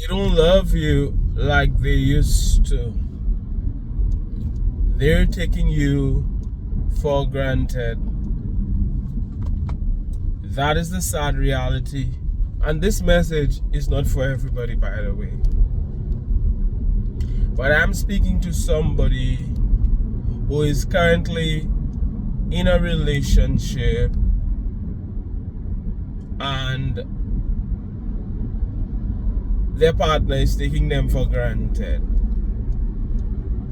don't love you like they used to. They're taking you for granted. That is the sad reality. And this message is not for everybody, by the way. But I'm speaking to somebody who is currently in a relationship and their partner is taking them for granted.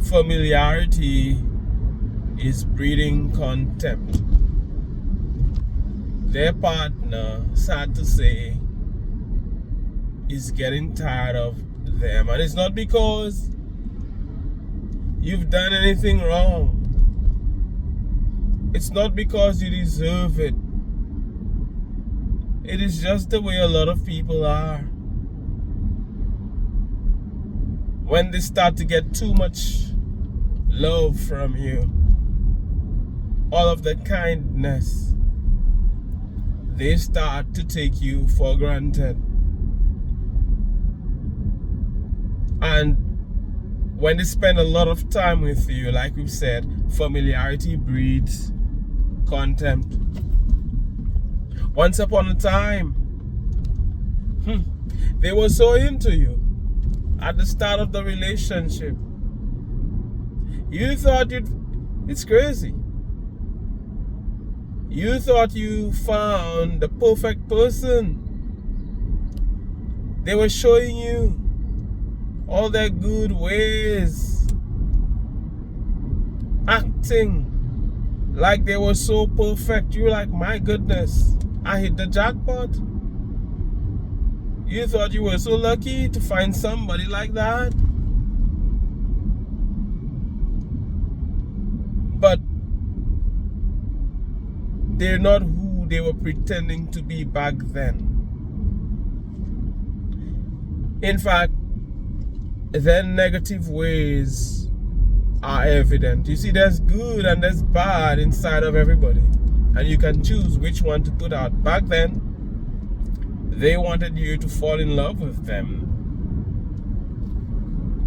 Familiarity is breeding contempt. Their partner, sad to say, is getting tired of them. And it's not because you've done anything wrong. It's not because you deserve it. It is just the way a lot of people are. When they start to get too much love from you, all of the kindness, they start to take you for granted. And when they spend a lot of time with you, like we've said, familiarity breeds contempt. Once upon a time, they were so into you at the start of the relationship. You thought it's crazy. You thought you found the perfect person. They were showing you all their good ways, acting like they were so perfect. You were like, my goodness, I hit the jackpot. You thought you were so lucky to find somebody like that. But they're not who they were pretending to be back then. In fact, their negative ways are evident. You see, there's good and there's bad inside of everybody. And you can choose which one to put out. Back then, they wanted you to fall in love with them.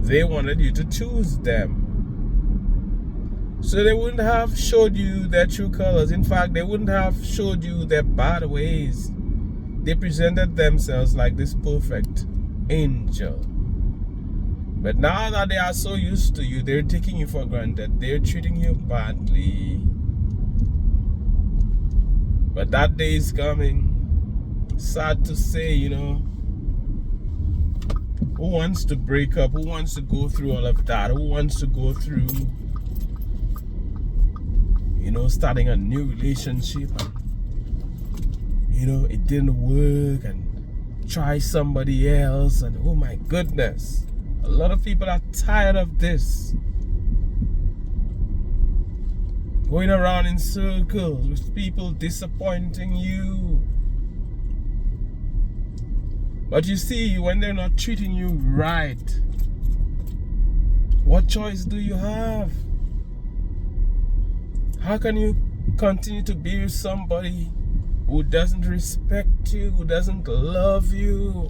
They wanted you to choose them. So they wouldn't have showed you their true colors. In fact, they wouldn't have showed you their bad ways. They presented themselves like this perfect angel. But now that they are so used to you, they're taking you for granted. They're treating you badly. But that day is coming. Sad to say, you know. Who wants to break up? Who wants to go through all of that? Who wants to go through, you know, starting a new relationship and, you know, it didn't work and try somebody else and oh my goodness. A lot of people are tired of this. Going around in circles with people disappointing you. But you see, when they're not treating you right, what choice do you have? How can you continue to be with somebody who doesn't respect you, who doesn't love you?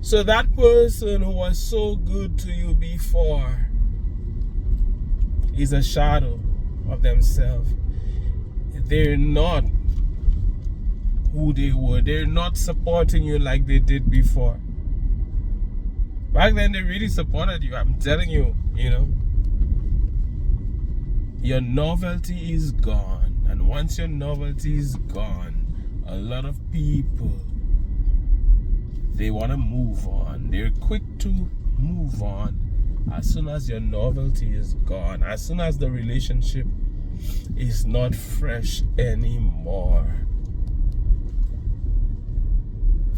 So that person who was so good to you before is a shadow of themselves. They're not who they were. They're not supporting you like they did before. Back then they really supported you. I'm telling you, you know. Your novelty is gone. And once your novelty is gone, a lot of people, they want to move on. They're quick to move on as soon as your novelty is gone. As soon as the relationship is not fresh anymore.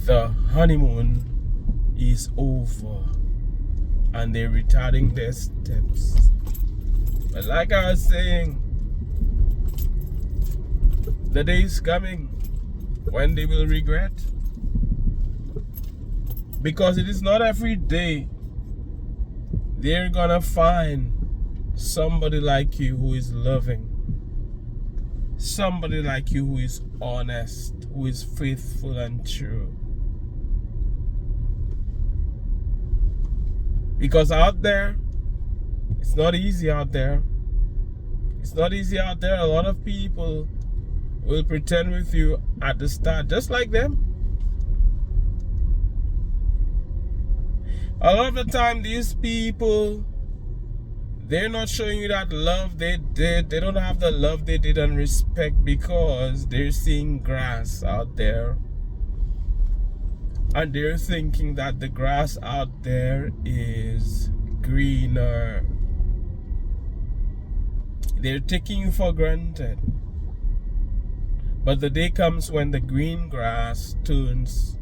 The honeymoon is over and they're retarding their steps. But like I was saying, the day is coming when they will regret. Because it is not every day they're gonna find somebody like you who is loving, somebody like you who is honest, who is faithful and true. Because out there, it's not easy out there. It's not easy out there. A lot of people will pretend with you at the start, just like them. A lot of the time, these people, they're not showing you that love they did. They don't have the love they did and respect because they're seeing grass out there. And they're thinking that the grass out there is greener. They're taking you for granted. But the day comes when the green grass turns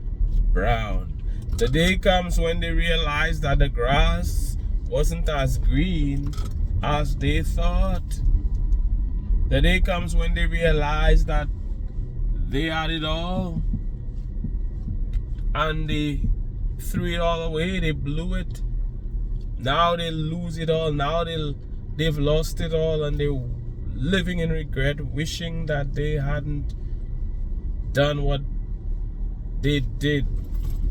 brown. The day comes when they realize that the grass wasn't as green as they thought. The day comes when they realize that they had it all and they threw it all away, they blew it. Now they lose it all. Now they've lost it all and they're living in regret, wishing that they hadn't done what they did,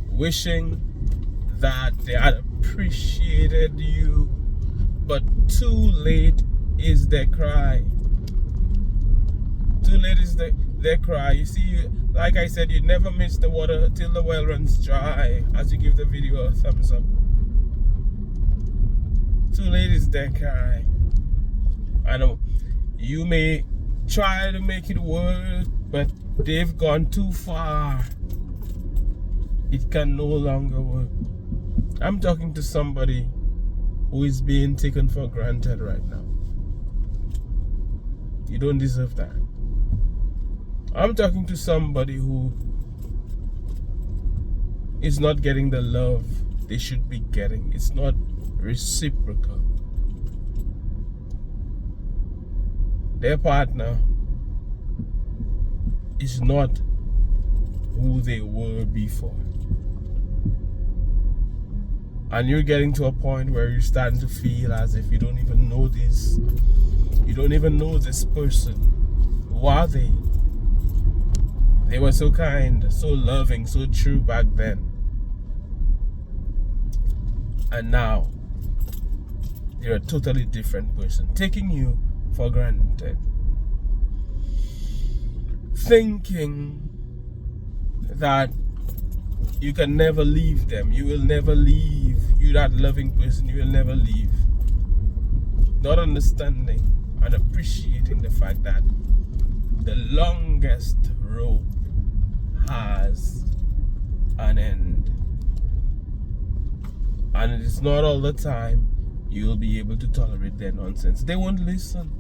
wishing that they had appreciated you, but too late is their cry. Too late is their cry. You see, like I said, you never miss the water till the well runs dry, as you give the video a thumbs up. Too late is their cry. I know you may try to make it work, but they've gone too far. It can no longer work. I'm talking to somebody who is being taken for granted right now. You don't deserve that. I'm talking to somebody who is not getting the love they should be getting. It's not reciprocal. Their partner is not who they were before. And you're getting to a point where you're starting to feel as if you don't even know this. You don't even know this person. Who are they? They were so kind, so loving, so true back then. And now, they're a totally different person, taking you for granted. Thinking that you can never leave them. You will never leave. You, that loving person, you will never leave. Not understanding and appreciating the fact that the longest rope has an end. And it is not all the time you'll be able to tolerate their nonsense. They won't listen.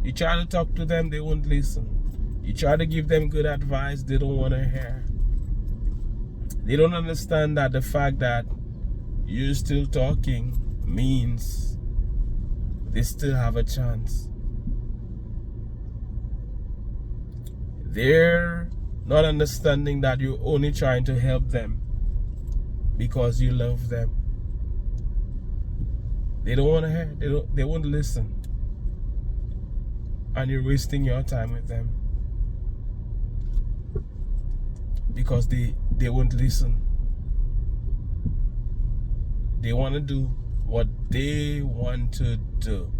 You try to talk to them, they won't listen. You try to give them good advice, they don't want to hear. They don't understand that the fact that you're still talking means they still have a chance. They're not understanding that you're only trying to help them because you love them. They don't want to hear. They won't listen. And you're wasting your time with them because they won't listen. They want to do what they want to do.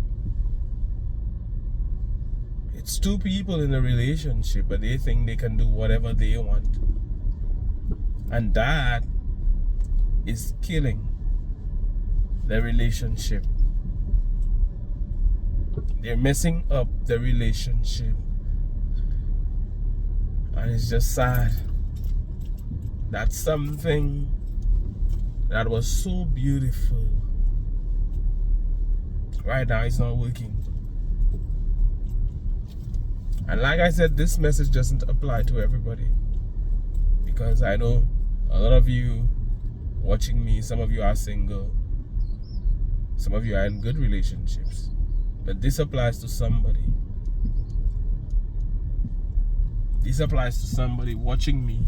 It's two people in a relationship, but they think they can do whatever they want. And that is killing the relationship. They're messing up the relationship. And it's just sad that something that was so beautiful right now is not working. And like I said, this message doesn't apply to everybody, because I know a lot of you watching me, some of you are single, some of you are in good relationships, but this applies to somebody. This applies to somebody watching me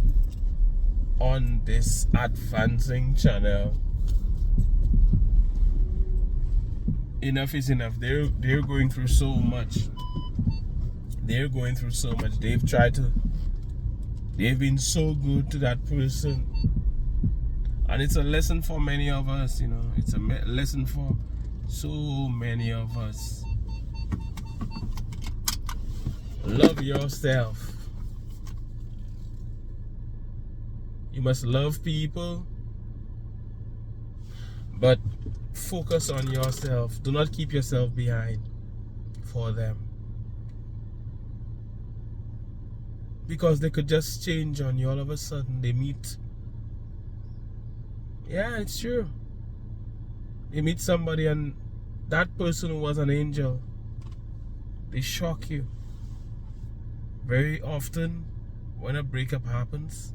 on this advancing channel. Enough is enough. They're going through so much. they're going through so much. They've been so good to that person. And it's a lesson for many of us, It's a lesson for so many of us. Love yourself. You must love people, but focus on yourself. Do not keep yourself behind for them. Because they could just change on you all of a sudden. They meet. Yeah, it's true. They meet somebody and that person who was an angel, they shock you. Very often when a breakup happens,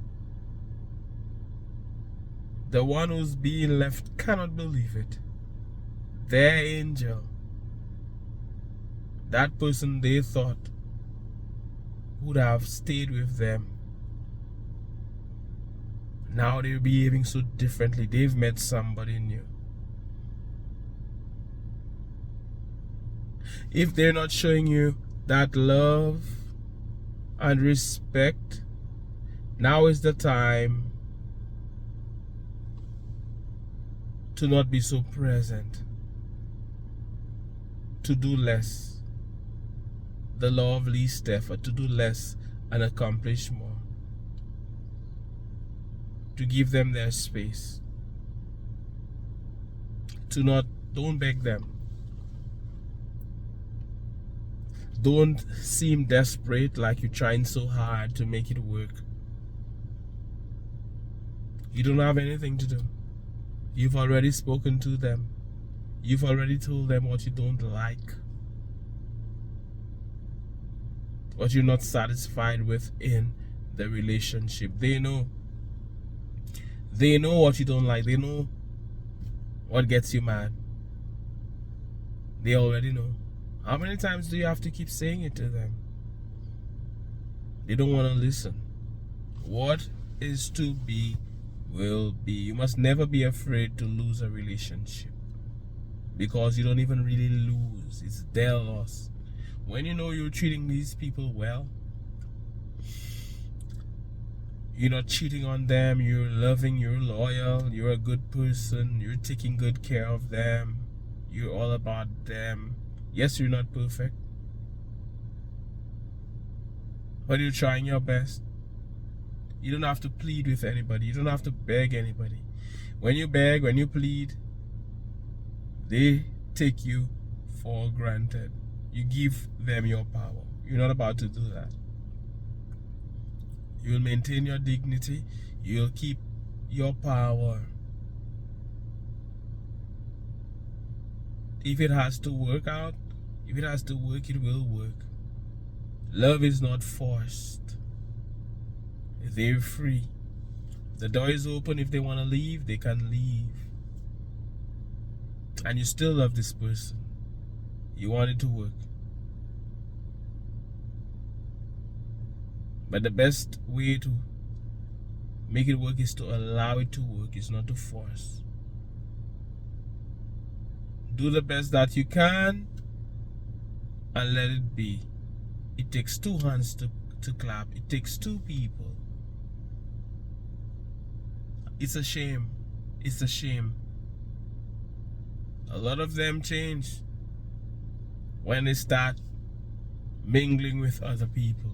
the one who's being left cannot believe it. Their angel, that person they thought would have stayed with them, now they're behaving so differently. They've met somebody new. If they're not showing you that love and respect, now is the time to not be so present, to do less. The law of least effort, to do less and accomplish more. To give them their space. Don't beg them. Don't seem desperate like you're trying so hard to make it work. You don't have anything to do. You've already spoken to them. You've already told them what you don't like. What you're not satisfied with in the relationship. They know. They know what you don't like. They know what gets you mad. They already know. How many times do you have to keep saying it to them? They don't want to listen. What is to be will be. You must never be afraid to lose a relationship, because you don't even really lose. It's their loss. When you know you're treating these people well, you're not cheating on them, you're loving, you're loyal, you're a good person, you're taking good care of them, you're all about them. Yes, you're not perfect, but you're trying your best. You don't have to plead with anybody. You don't have to beg anybody. When you beg, when you plead, they take you for granted. You give them your power. You're not about to do that. You'll maintain your dignity. You'll keep your power. If it has to work out, if it has to work, it will work. Love is not forced. They're free. The door is open. If they want to leave, they can leave. And you still love this person. You want it to work. But the best way to make it work is to allow it to work. It's not to force. Do the best that you can and let it be. It takes two hands to clap. It takes two people. It's a shame. It's a shame. A lot of them change when they start mingling with other people.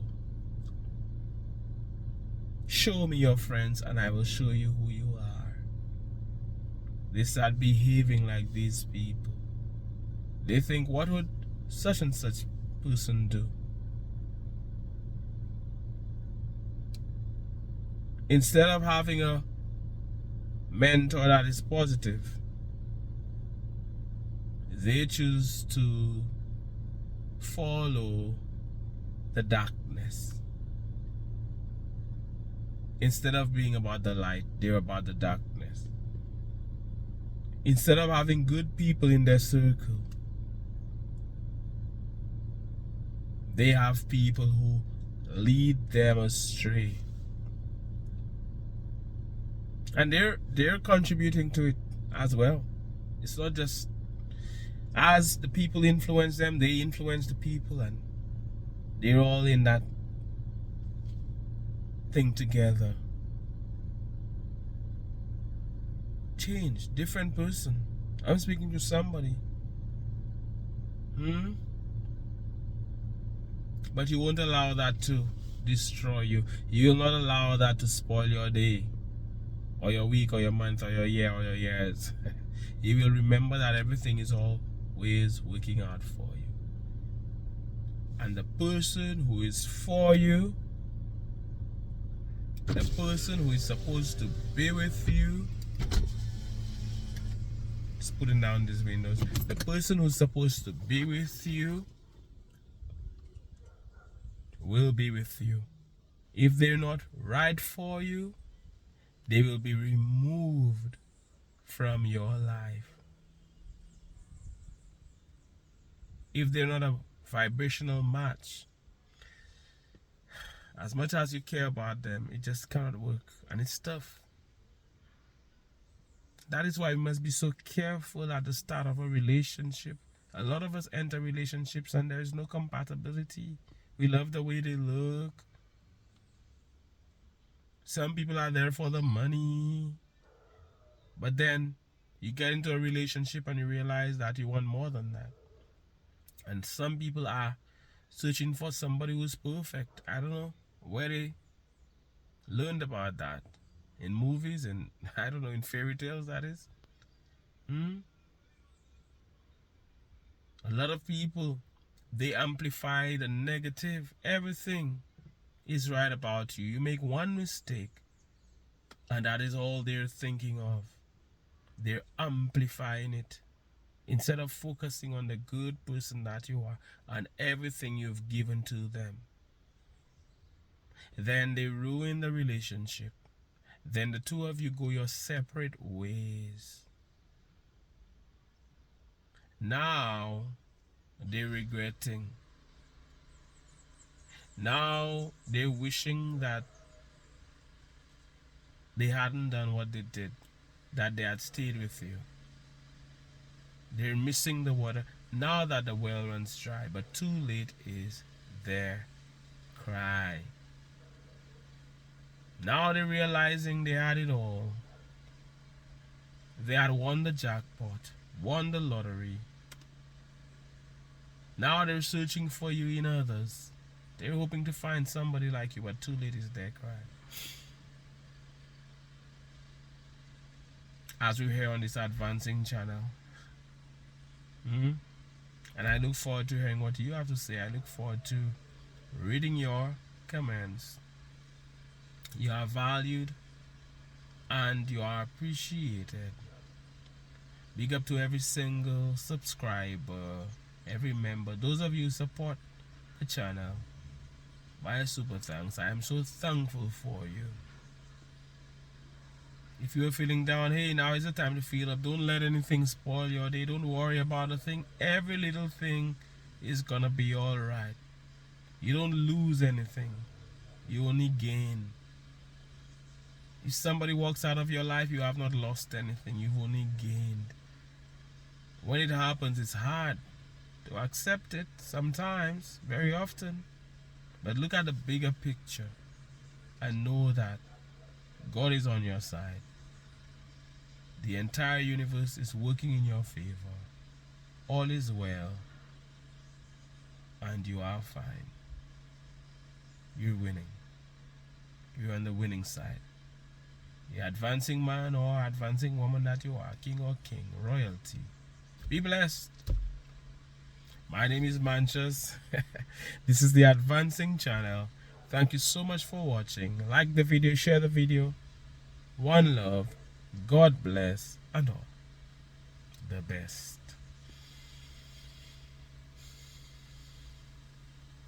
Show me your friends and I will show you who you are. They start behaving like these people. They think, what would such and such person do? Instead of having a mentor that is positive, they choose to follow the darkness. Instead of being about the light, they're about the darkness. Instead of having good people in their circle, they have people who lead them astray. And they're contributing to it as well. It's not just, as the people influence them, they influence the people, and They're all in that thing together. Change, different person. I'm speaking to somebody. But you won't allow that to destroy you. You will not allow that to spoil your day, or your week, or your month, or your year, or your years. You will remember that everything is always working out for you. And the person who is for you, the person who is supposed to be with you, just putting down these windows, the person who's supposed to be with you will be with you. If they're not right for you, they will be removed from your life. If they're not a vibrational match, as much as you care about them, it just cannot work, and it's tough. That is why we must be so careful at the start of a relationship. A lot of us enter relationships and there is no compatibility. We love the way they look. Some people are there for the money. But then you get into a relationship and you realize that you want more than that. And some people are searching for somebody who's perfect. I don't know where they learned about that. In movies, and I don't know, in fairy tales, that is. A lot of people, they amplify the negative. Everything is right about you. You make one mistake, and that is all they're thinking of. They're amplifying it instead of focusing on the good person that you are and everything you've given to them. Then they ruin the relationship. Then the two of you go your separate ways. Now they're regretting. Now they're wishing that they hadn't done what they did, that they had stayed with you. They're missing the water now that the well runs dry, but too late is their cry. Now they're realizing they had it all. They had won the jackpot, won the lottery. Now they're searching for you in others. They're hoping to find somebody like you, but too late is their cry. As we're here on this advancing channel. And I look forward to hearing what you have to say. I look forward to reading your comments. You are valued and you are appreciated. Big up to every single subscriber, every member, those of you who support the channel. My super thanks. I am so thankful for you. If you're feeling down, hey, now is the time to feel up. Don't let anything spoil your day. Don't worry about a thing. Every little thing is gonna be alright. You don't lose anything. You only gain. If somebody walks out of your life, you have not lost anything. You've only gained. When it happens, it's hard to accept it sometimes, very often. But look at the bigger picture and know that God is on your side. The entire universe is working in your favor. All is well. And you are fine. You're winning. You're on the winning side. The advancing man or advancing woman that you are, king or king, royalty. Be blessed. My name is Mantius. This is the Advancing channel. Thank you so much for watching. Like the video, share the video. One love. God bless and all the best.